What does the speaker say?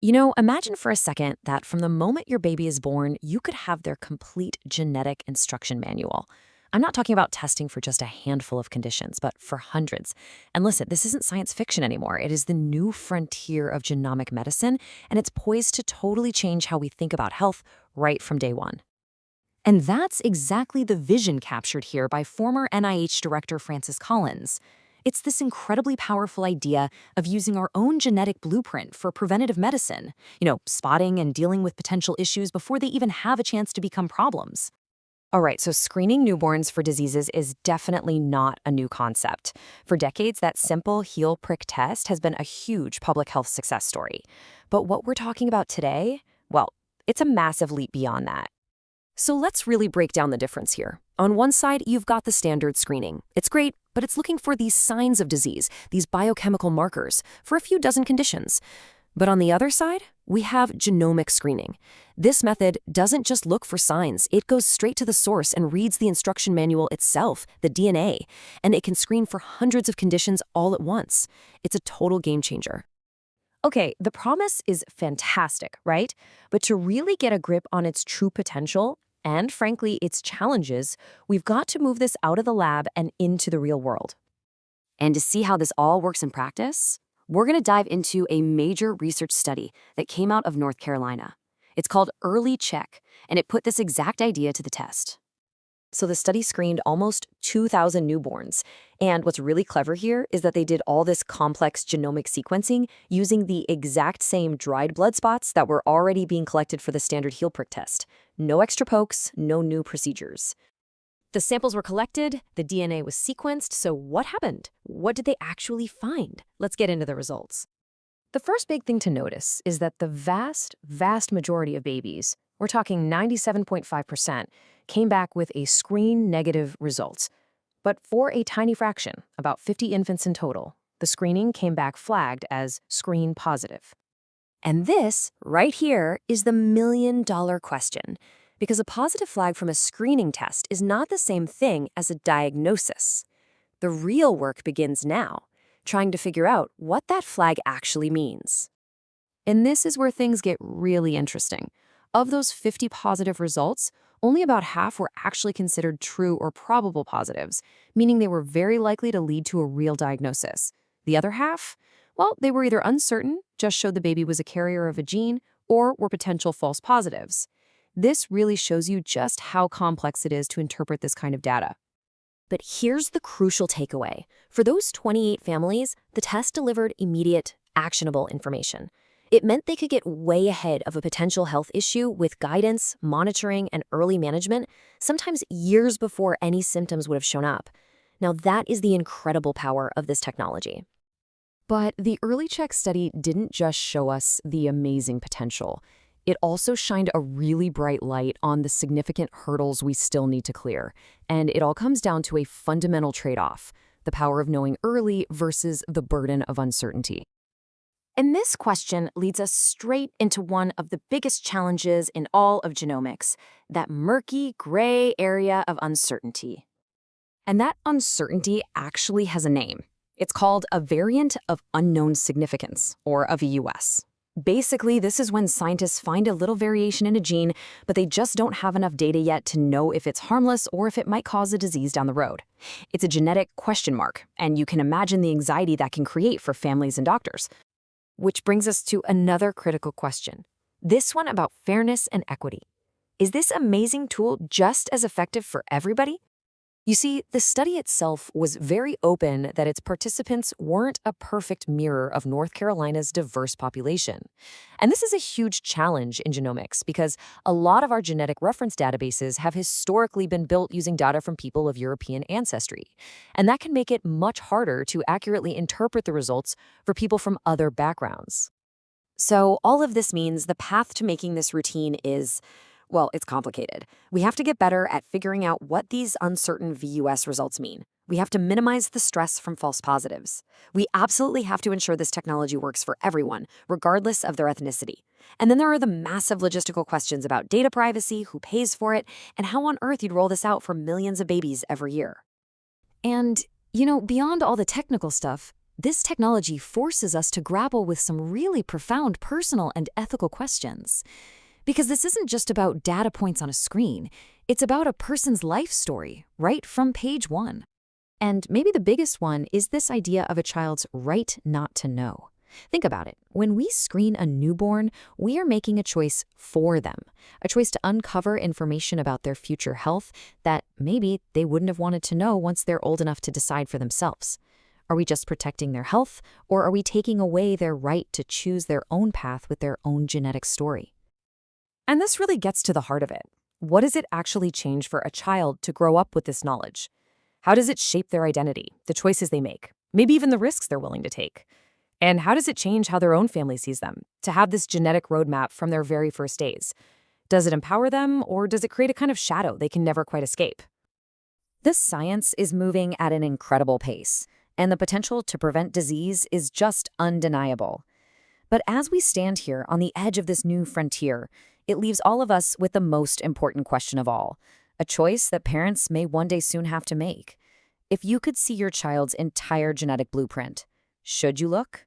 Imagine for a second that from the moment your baby is born, you could have their complete genetic instruction manual. I'm not talking about testing for just a handful of conditions, but for hundreds. And listen, this isn't science fiction anymore. It is the new frontier of genomic medicine, and it's poised to totally change how we think about health right from day one. And that's exactly the vision captured here by former NIH Director Francis Collins. It's this incredibly powerful idea of using our own genetic blueprint for preventative medicine, spotting and dealing with potential issues before they even have a chance to become problems. All right, so screening newborns for diseases is definitely not a new concept. For decades, that simple heel prick test has been a huge public health success story. But what we're talking about today, well, it's a massive leap beyond that. So let's really break down the difference here. On one side, you've got the standard screening. It's great, but it's looking for these signs of disease, these biochemical markers, for a few dozen conditions. But on the other side, we have genomic screening. This method doesn't just look for signs. It goes straight to the source and reads the instruction manual itself, the DNA, and it can screen for hundreds of conditions all at once. It's a total game changer. Okay, the promise is fantastic, right? But to really get a grip on its true potential, and frankly, its challenges, we've got to move this out of the lab and into the real world. And to see how this all works in practice, we're going to dive into a major research study that came out of North Carolina. It's called Early Check, and it put this exact idea to the test. So the study screened almost 2,000 newborns. And what's really clever here is that they did all this complex genomic sequencing using the exact same dried blood spots that were already being collected for the standard heel prick test. No extra pokes, no new procedures. The samples were collected, the DNA was sequenced, so what happened? What did they actually find? Let's get into the results. The first big thing to notice is that the vast, vast majority of babies, we're talking 97.5%, came back with a screen-negative result. But for a tiny fraction, about 50 infants in total, the screening came back flagged as screen positive. And this, right here, is the million-dollar question. Because a positive flag from a screening test is not the same thing as a diagnosis. The real work begins now, trying to figure out what that flag actually means. And this is where things get really interesting. Of those 50 positive results, only about half were actually considered true or probable positives, meaning they were very likely to lead to a real diagnosis. The other half? Well, they were either uncertain, just showed the baby was a carrier of a gene, or were potential false positives. This really shows you just how complex it is to interpret this kind of data. But here's the crucial takeaway. For those 28 families, the test delivered immediate, actionable information. It meant they could get way ahead of a potential health issue with guidance, monitoring, and early management, sometimes years before any symptoms would have shown up. Now, that is the incredible power of this technology. But the Early Check study didn't just show us the amazing potential. It also shined a really bright light on the significant hurdles we still need to clear. And it all comes down to a fundamental trade-off, the power of knowing early versus the burden of uncertainty. And this question leads us straight into one of the biggest challenges in all of genomics, that murky, gray area of uncertainty. And that uncertainty actually has a name. It's called a variant of unknown significance, or a VUS. Basically, this is when scientists find a little variation in a gene, but they just don't have enough data yet to know if it's harmless or if it might cause a disease down the road. It's a genetic question mark, and you can imagine the anxiety that can create for families and doctors. Which brings us to another critical question. This one about fairness and equity. Is this amazing tool just as effective for everybody? You see, the study itself was very open that its participants weren't a perfect mirror of North Carolina's diverse population. And this is a huge challenge in genomics because a lot of our genetic reference databases have historically been built using data from people of European ancestry. And that can make it much harder to accurately interpret the results for people from other backgrounds. So all of this means the path to making this routine is, well, it's complicated. We have to get better at figuring out what these uncertain VUS results mean. We have to minimize the stress from false positives. We absolutely have to ensure this technology works for everyone, regardless of their ethnicity. And then there are the massive logistical questions about data privacy, who pays for it, and how on earth you'd roll this out for millions of babies every year. And, beyond all the technical stuff, This technology forces us to grapple with some really profound personal and ethical questions. Because this isn't just about data points on a screen, it's about a person's life story, right from page one. And maybe the biggest one is this idea of a child's right not to know. Think about it. When we screen a newborn, we are making a choice for them, a choice to uncover information about their future health that maybe they wouldn't have wanted to know once they're old enough to decide for themselves. Are we just protecting their health, or are we taking away their right to choose their own path with their own genetic story? And this really gets to the heart of it. What does it actually change for a child to grow up with this knowledge? How does it shape their identity, the choices they make, maybe even the risks they're willing to take? And how does it change how their own family sees them, to have this genetic roadmap from their very first days? Does it empower them, or does it create a kind of shadow they can never quite escape? This science is moving at an incredible pace, and the potential to prevent disease is just undeniable. But as we stand here on the edge of this new frontier, it leaves all of us with the most important question of all, a choice that parents may one day soon have to make. If you could see your child's entire genetic blueprint, should you look?